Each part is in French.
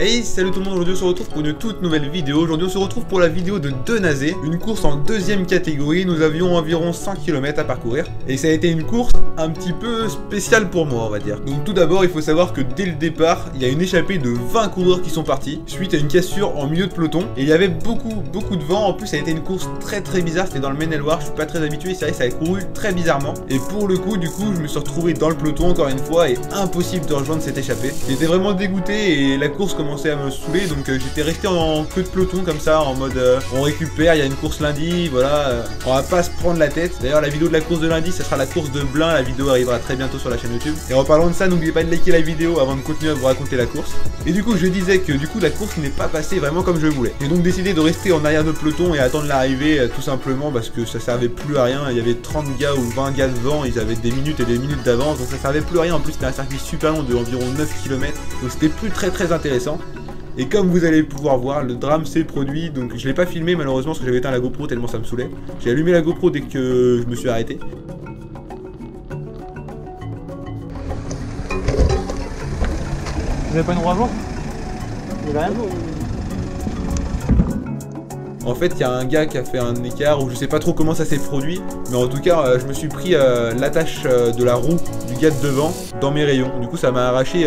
Hey, salut tout le monde, aujourd'hui on se retrouve pour une toute nouvelle vidéo. Aujourd'hui on se retrouve pour la vidéo de Denazé, une course en deuxième catégorie. Nous avions environ 100 km à parcourir et ça a été une course un petit peu spéciale pour moi, on va dire. Donc tout d'abord il faut savoir que dès le départ il y a une échappée de 20 coureurs qui sont partis suite à une cassure en milieu de peloton et il y avait beaucoup de vent. En plus ça a été une course très bizarre, c'était dans le Maine-et-Loire, je suis pas très habitué, c'est vrai que ça a couru très bizarrement et pour le coup du coup je me suis retrouvé dans le peloton encore une fois et impossible de rejoindre cette échappée. J'étais vraiment dégoûté et la course commençait à me saouler, donc j'étais resté en queue de peloton comme ça en mode on récupère, il y a une course lundi, voilà, on va pas se prendre la tête. D'ailleurs la vidéo de la course de lundi ça sera la course de Blain, la vidéo arrivera très bientôt sur la chaîne YouTube. Et en parlant de ça, n'oubliez pas de liker la vidéo avant de continuer à vous raconter la course. Et du coup je disais que du coup la course n'est pas passée vraiment comme je voulais. J'ai donc décidé de rester en arrière de peloton et attendre l'arrivée tout simplement parce que ça servait plus à rien. Il y avait 30 gars ou 20 gars devant, ils avaient des minutes et des minutes d'avance, donc ça servait plus à rien. En plus c'était un circuit super long de environ 9 km, donc c'était plus très intéressant. Et comme vous allez pouvoir voir, le drame s'est produit, donc je l'ai pas filmé malheureusement parce que j'avais éteint la GoPro tellement ça me saoulait. J'ai allumé la GoPro dès que je me suis arrêté. Vous avez pas une roue à jour? Il a rien. En fait, il y a un gars qui a fait un écart où je sais pas trop comment ça s'est produit, mais en tout cas, je me suis pris l'attache de la roue du gars de devant dans mes rayons. Du coup, ça m'a arraché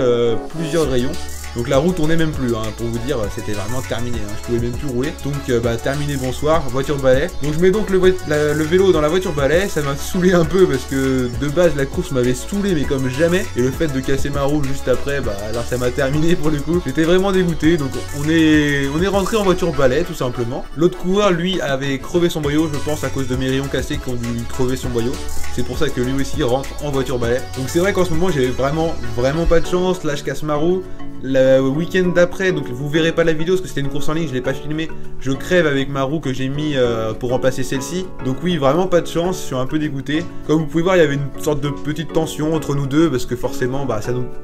plusieurs rayons. Donc la roue tournait même plus, hein, pour vous dire, c'était vraiment terminé, hein, je pouvais même plus rouler. Donc terminé, bonsoir, voiture balai. Donc je mets donc le vélo dans la voiture balai, ça m'a saoulé un peu parce que de base la course m'avait saoulé mais comme jamais. Et le fait de casser ma roue juste après, alors ça m'a terminé pour le coup. J'étais vraiment dégoûté, donc on est rentré en voiture balai tout simplement. L'autre coureur lui avait crevé son boyau, je pense à cause de mes rayons cassés qui ont dû crever son boyau. C'est pour ça que lui aussi rentre en voiture balai. Donc c'est vrai qu'en ce moment j'ai vraiment pas de chance, là je casse ma roue. Le week-end d'après, donc vous verrez pas la vidéo parce que c'était une course en ligne, je l'ai pas filmé. Je crève avec ma roue que j'ai mis pour remplacer celle-ci. Donc oui, vraiment pas de chance, je suis un peu dégoûté. Comme vous pouvez voir, il y avait une sorte de petite tension entre nous deux parce que forcément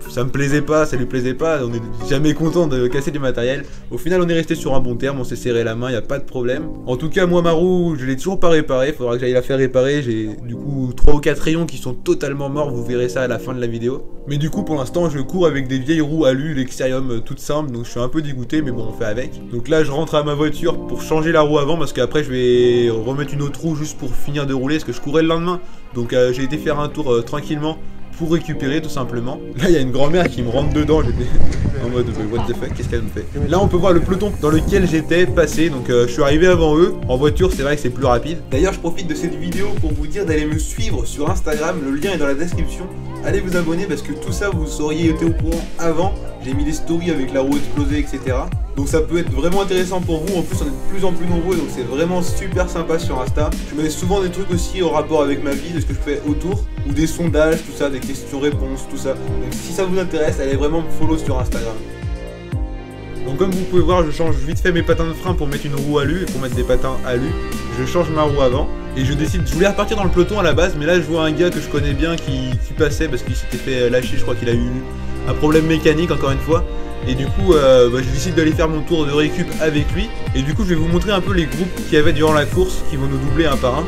ça me plaisait pas, ça lui plaisait pas. On est jamais content de casser du matériel. Au final, on est resté sur un bon terme, on s'est serré la main, il y a pas de problème. En tout cas, moi ma roue, je l'ai toujours pas réparée, faudra que j'aille la faire réparer. J'ai du coup 3 ou 4 rayons qui sont totalement morts, vous verrez ça à la fin de la vidéo. Mais du coup, pour l'instant, je cours avec des vieilles roues alu, l'Exterium toutes simples, donc je suis un peu dégoûté, mais bon, on fait avec. Donc là, je rentre à ma voiture pour changer la roue avant, parce qu'après, je vais remettre une autre roue juste pour finir de rouler, parce que je courais le lendemain. Donc j'ai été faire un tour tranquillement pour récupérer tout simplement. Là il y a une grand-mère qui me rentre dedans, j'étais en mode what the fuck, qu'est-ce qu'elle me fait? Là on peut voir le peloton dans lequel j'étais passé, donc je suis arrivé avant eux. En voiture c'est vrai que c'est plus rapide. D'ailleurs je profite de cette vidéo pour vous dire d'aller me suivre sur Instagram, le lien est dans la description. Allez vous abonner parce que tout ça vous auriez été au courant avant. J'ai mis des stories avec la roue explosée, etc. Donc ça peut être vraiment intéressant pour vous. En plus on est de plus en plus nombreux, donc c'est vraiment super sympa sur Insta. Je mets souvent des trucs aussi en rapport avec ma vie, de ce que je fais autour, ou des sondages, tout ça, des questions-réponses, tout ça. Donc si ça vous intéresse, allez vraiment me follow sur Instagram. Donc comme vous pouvez voir, je change vite fait mes patins de frein pour mettre une roue alu et pour mettre des patins alu. Je change ma roue avant et je voulais repartir dans le peloton à la base, mais là je vois un gars que je connais bien qui passait parce qu'il s'était fait lâcher, je crois qu'il a eu un problème mécanique encore une fois. Et du coup, je décide d'aller faire mon tour de récup avec lui. Et du coup, je vais vous montrer un peu les groupes qu'il y avait durant la course qui vont nous doubler un par un.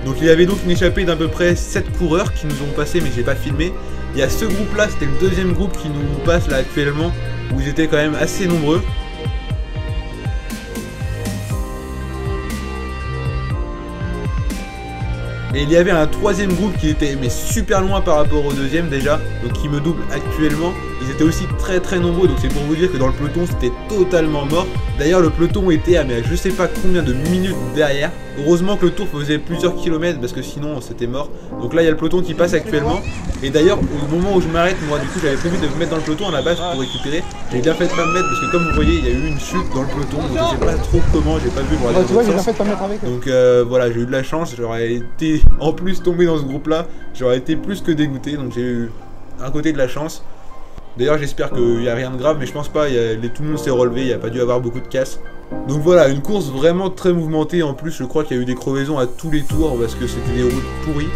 Donc il y avait donc une échappée d'à peu près 7 coureurs qui nous ont passé, mais j'ai pas filmé. Il y a ce groupe là, c'était le deuxième groupe qui nous passe là actuellement, où ils étaient quand même assez nombreux. Et il y avait un troisième groupe qui était super loin par rapport au deuxième déjà, donc qui me double actuellement. Ils étaient aussi très nombreux, donc c'est pour vous dire que dans le peloton c'était totalement mort. D'ailleurs le peloton était à je sais pas combien de minutes derrière. Heureusement que le tour faisait plusieurs kilomètres parce que sinon c'était mort. Donc là il y a le peloton qui passe actuellement. Et d'ailleurs au moment où je m'arrête, moi du coup j'avais prévu de me mettre dans le peloton à la base pour récupérer. J'ai bien fait de pas me mettre parce que comme vous voyez il y a eu une chute dans le peloton. Donc je sais pas trop comment, j'ai pas vu moi. Tu vois, j'ai bien fait de pas me mettre avec. Donc voilà, j'ai eu de la chance, j'aurais été en plus tombé dans ce groupe là, j'aurais été plus que dégoûté. Donc j'ai eu un côté de la chance. D'ailleurs j'espère qu'il n'y a rien de grave, mais je pense pas, tout le monde s'est relevé, il n'y a pas dû avoir beaucoup de casse. Donc voilà, une course vraiment très mouvementée, en plus je crois qu'il y a eu des crevaisons à tous les tours parce que c'était des routes pourries.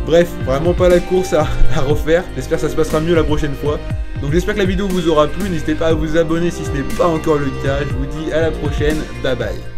Bref, vraiment pas la course à refaire, j'espère que ça se passera mieux la prochaine fois. Donc j'espère que la vidéo vous aura plu, n'hésitez pas à vous abonner si ce n'est pas encore le cas, je vous dis à la prochaine, bye bye.